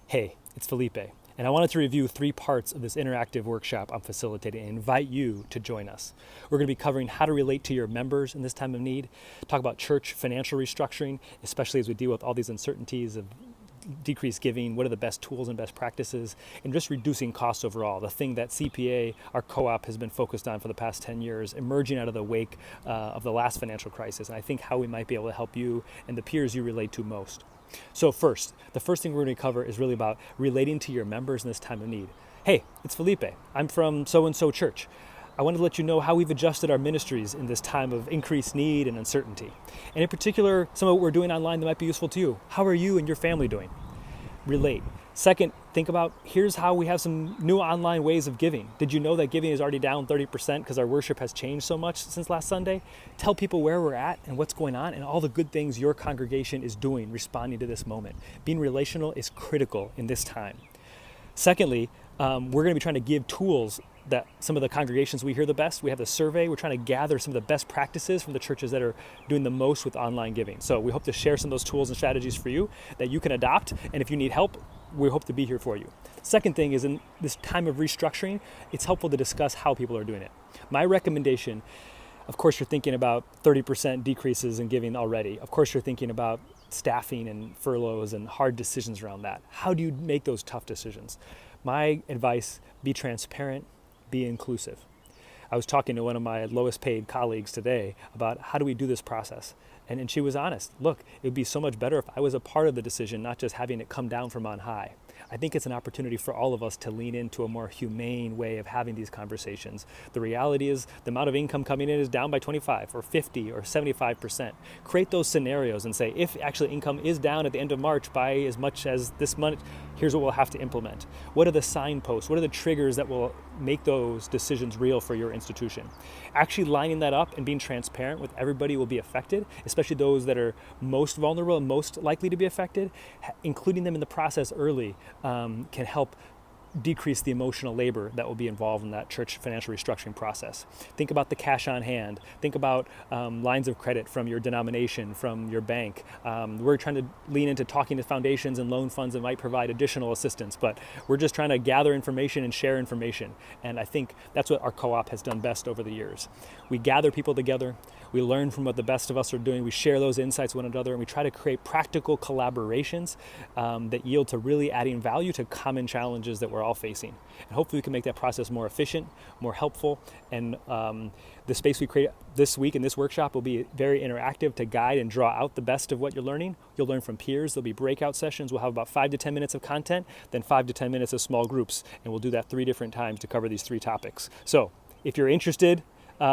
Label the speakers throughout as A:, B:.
A: Hey, it's Felipe, and I wanted to review 3 parts of this interactive workshop I'm facilitating and invite you to join us. We're going to be covering how to relate to your members in this time of need, talk about church financial restructuring, especially as we deal with all these uncertainties of decreased giving, what are the best tools and best practices, and just reducing costs overall, the thing that CPA, our co-op, has been focused on for the past 10 years, emerging out of the wake of the last financial crisis, and I think how we might be able to help you and the peers you relate to most. So the first thing we're going to cover is really about relating to your members in this time of need. Hey, it's Felipe. I'm from so-and-so church. I wanted to let you know how we've adjusted our ministries in this time of increased need and uncertainty. And in particular, some of what we're doing online that might be useful to you. How are you and your family doing? Relate. Second, think about, here's how we have some new online ways of giving. Did you know that giving is already down 30% because our worship has changed so much since last Sunday? Tell people where we're at and what's going on and all the good things your congregation is doing responding to this moment. Being relational is critical in this time. Secondly, we're going to be trying to give tools that some of the congregations we hear the best. We have the survey. We're trying to gather some of the best practices from the churches that are doing the most with online giving. So we hope to share some of those tools and strategies for you that you can adopt. And if you need help, we hope to be here for you. Second thing is, in this time of restructuring, it's helpful to discuss how people are doing it. My recommendation, of course, you're thinking about 30% decreases in giving already. Of course, you're thinking about staffing and furloughs and hard decisions around that. How do you make those tough decisions? My advice, be transparent, be inclusive. I was talking to one of my lowest paid colleagues today about how do we do this process. And she was honest. Look, it would be so much better if I was a part of the decision, not just having it come down from on high. I think it's an opportunity for all of us to lean into a more humane way of having these conversations. The reality is the amount of income coming in is down by 25 or 50 or 75%. Create those scenarios and say, if actually income is down at the end of March by as much as this month, here's what we'll have to implement. What are the signposts? What are the triggers that will make those decisions real for your institution? Actually lining that up and being transparent with everybody will be affected, especially those that are most vulnerable and most likely to be affected. Including them in the process early can help decrease the emotional labor that will be involved in that church financial restructuring process. Think about the cash on hand. Think about lines of credit from your denomination, from your bank. We're trying to lean into talking to foundations and loan funds that might provide additional assistance, but we're just trying to gather information and share information. And I think that's what our co-op has done best over the years. We gather people together. We learn from what the best of us are doing. We share those insights with one another, and we try to create practical collaborations that yield to really adding value to common challenges that we're all facing. And hopefully we can make that process more efficient, more helpful, and the space we create this week in this workshop will be very interactive to guide and draw out the best of what you're learning. You'll learn from peers. There'll be breakout sessions. We'll have about 5 to 10 minutes of content, then 5 to 10 minutes of small groups, and we'll do that 3 different times to cover these 3 topics. So if you're interested,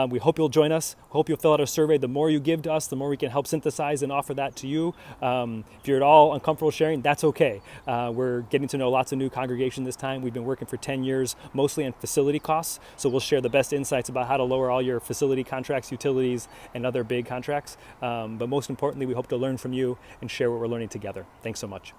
A: we hope you'll join us. Hope you'll fill out our survey. The more you give to us, the more we can help synthesize and offer that to you. If you're at all uncomfortable sharing, that's okay. We're getting to know lots of new congregations this time. We've been working for 10 years, mostly on facility costs. So we'll share the best insights about how to lower all your facility contracts, utilities, and other big contracts. But most importantly, we hope to learn from you and share what we're learning together. Thanks so much.